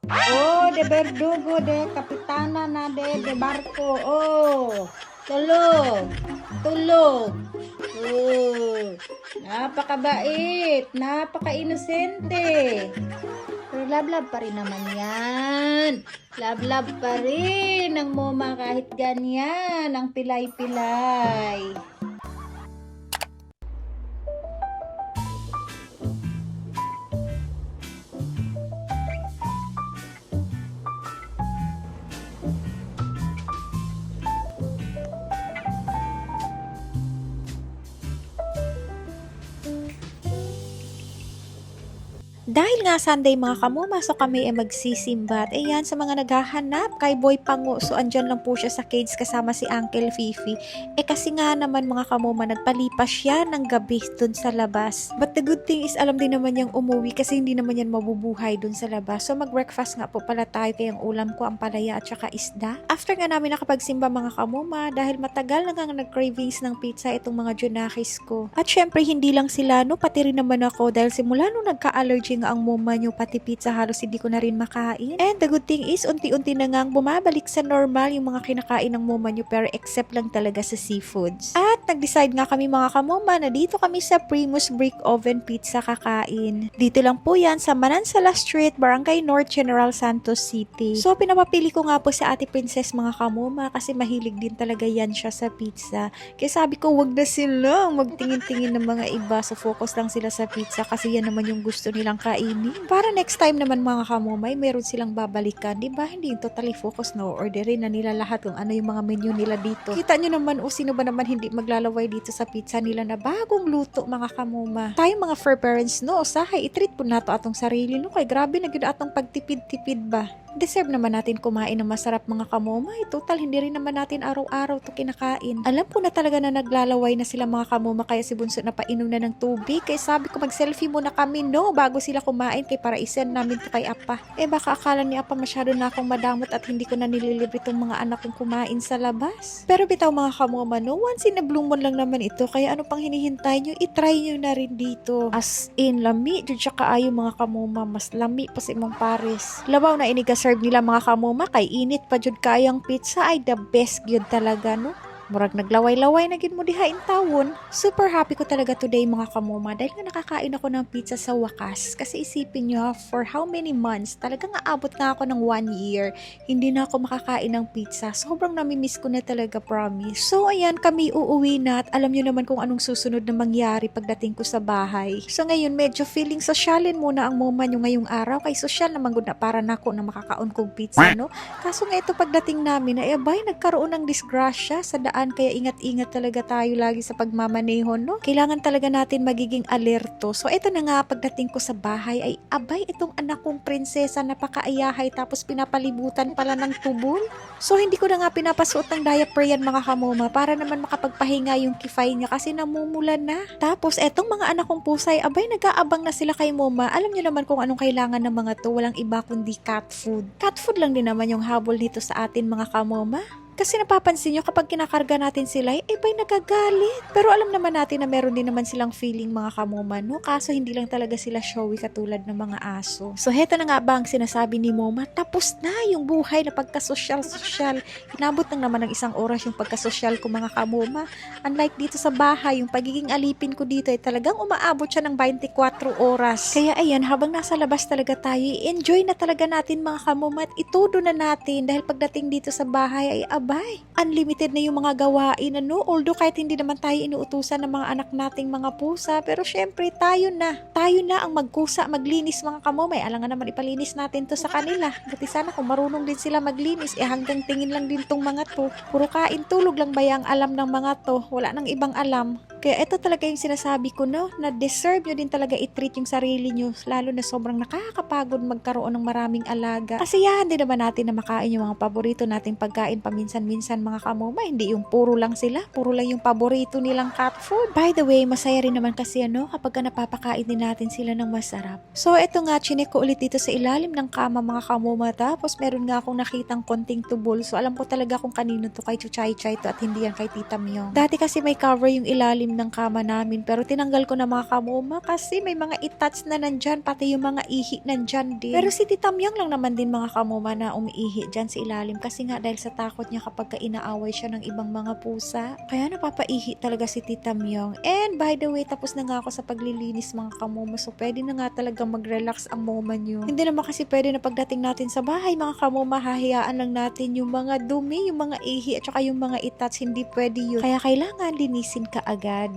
Oh, de Verdugo, de Kapitana na de Barco. Oh, tulog. Tulog. Oh, napakabait. Napaka-inosente. Pero love-love pa rin naman yan. Love-love pa rin ang moma kahit ganyan. Ang pilay-pilay. Dahil nga Sunday mga kamuma, so kami ay magsisimba. At ayan, sa mga naghahanap kay Boy Pango, so andyan lang po siya sa cage kasama si Uncle Fifi. Kasi nga naman mga kamuma, nagpalipas siya ng gabi dun sa labas. But the good thing is, alam din naman niyang umuwi kasi hindi naman yan mabubuhay dun sa labas. So mag-breakfast nga po pala tayo, kaya ang ulam ko ang palaya at saka isda. After nga namin nakapagsimba mga kamuma, dahil matagal na nga nag-cravings ng pizza itong mga junakis ko. At syempre, hindi lang sila, no, pati rin naman ako dahil simula nung nagka-allergy nga ang moma nyo, pati pizza halos hindi ko na rin makain. And the good thing is, unti-unti na ngang bumabalik sa normal yung mga kinakain ng moma nyo, pero except lang talaga sa seafoods. At nag-decide nga kami mga kamoma na dito kami sa Primus Brick Oven Pizza kakain. Dito lang po yan sa Manansala Street, Barangay North, General Santos City. So pinapapili ko nga po si Ate Princess mga kamoma kasi mahilig din talaga yan siya sa pizza. Kaya sabi ko wag na silang magtingin-tingin ng mga iba, so focus lang sila sa pizza kasi yan naman yung gusto nilang kainin. Para next time naman mga kamomay, meron silang babalikan. Diba? Hindi yung totally focus na orderin na nila lahat kung ano yung mga menu nila dito. Kita nyo naman, sino ba naman hindi maglalaway dito sa pizza nila na bagong luto mga kamoma. Tayo mga fur parents no, usahay, itreat po nato atong sarili no, kay grabe na gyud atong pagtipid-tipid ba. Deserve naman natin kumain ng masarap mga kamomay. Total, hindi rin naman natin araw-araw to kinakain. Alam ko na talaga na naglalaway na sila mga kamoma kaya si Bunso na painom na ng tubig. Kaya sabi ko mag-selfie muna kami no bago sila kumain kay para isend namin to kay Apa. Baka akala ni Apa masyado na akong madamot at hindi ko na nililibre tong mga anak kong kumain sa labas. Pero bitaw mga kamoma no, once in a blue moon lang naman ito. Kaya ano pang hinihintay nyo? I-try nyo na rin dito. As in, lami. Diyod siya kaayo mga kamoma. Mas lami pa sa imong pares. Labaw na iniga-serve nila mga kamoma kay init pa jud kayang pizza ay the best gyud talaga no. Murag naglaway-laway na gid mo diha in tawon. Super happy ko talaga today mga kamoma dahil nga nakakain ako ng pizza sa wakas. Kasi isipin nyo for how many months, talagang aabot na ako ng 1 year, hindi na ako makakain ng pizza. Sobrang namimiss ko na talaga, promise. So ayan, kami uuwi na at alam nyo naman kung anong susunod na mangyari pagdating ko sa bahay. So ngayon, medyo feeling sosyalin muna ang moma nyo ngayong araw. Kay sosyal naman gud na para nako na makakaon kong pizza, no? Kaso nga ito pagdating namin, ay abay, nagkaroon ng disgrasya sa daan. Kaya ingat-ingat talaga tayo lagi sa pagmamaneho, no? Kailangan talaga natin magiging alerto. So, ito na nga, pagdating ko sa bahay, ay abay, itong anak kong prinsesa, napakaayahay, tapos pinapalibutan pala ng tubol. So, hindi ko na nga pinapasuot ng diaper yan, mga kamoma, para naman makapagpahinga yung kifay niya kasi namumulan na. Tapos, etong mga anak kong pusay, abay, nag-aabang na sila kay moma. Alam niyo naman kung anong kailangan ng mga to, walang iba kundi cat food. Cat food lang din naman yung habol dito sa atin, mga kamoma. Kasi napapansin nyo kapag kinakarga natin sila, ba'y nagagalit. Pero alam naman natin na meron din naman silang feeling mga kamoma, no? Kaso hindi lang talaga sila showy katulad ng mga aso. So heto na nga ba ang sinasabi ni Moma, tapos na yung buhay na pagkasosyal-sosyal. Inabot lang naman ng 1 oras yung pagkasosyal ko mga kamoma. Unlike dito sa bahay, yung pagiging alipin ko dito ay talagang umaabot siya ng 24 oras. Kaya ayan, habang nasa labas talaga tayo, enjoy na talaga natin mga kamoma at itudo na natin dahil pagdating dito sa bahay ay unlimited na yung mga gawain, ano? Although kahit hindi naman tayo inuutusan ng mga anak nating mga pusa, pero syempre tayo na ang magkusa, maglinis mga kamomay. Alangan naman ipalinis natin to sa kanila. Buti sana kung marunong din sila maglinis, hanggang tingin lang din tong mga to. Puro kain, tulog lang ba yung alam ng mga to? Wala nang ibang alam. Kaya ito talaga yung sinasabi ko, no? Na deserve nyo din talaga i-treat yung sarili nyo, lalo na sobrang nakakapagod magkaroon ng maraming alaga. Kasiyahan din naman natin na makain yung mga paborito nating pagkain paminsan paminsan-minsan mga kamuma, hindi yung puro lang sila, puro lang yung paborito nilang cat food. By the way, masaya rin naman kasi kapag napapakain din natin sila ng masarap. So eto nga, chinek ko ulit dito sa ilalim ng kama mga kamuma, tapos meron nga akong nakitang konting tubol. So alam ko talaga kung kanino to, kay Chuchay Chay to at hindi yan kay Tita Myong. Dati kasi may cover yung ilalim ng kama namin, pero tinanggal ko na mga kamuma kasi may mga itats na nandyan, pati yung mga ihi nandyan din. Pero si Tita Myong lang naman din mga kamuma na umiihi dyan sa ilalim kasi nga dahil sa takot niya kapag inaaway siya ng ibang mga pusa. Kaya napapaihi talaga si Tita Myong. And by the way, tapos na nga ako sa paglilinis mga kamuma, so pwede na nga talaga mag-relax ang moma nyo. Hindi naman kasi pwede na pagdating natin sa bahay mga kamuma, hahayaan lang natin yung mga dumi, yung mga ihi at saka yung mga itats, hindi pwede yun. Kaya kailangan linisin ka agad.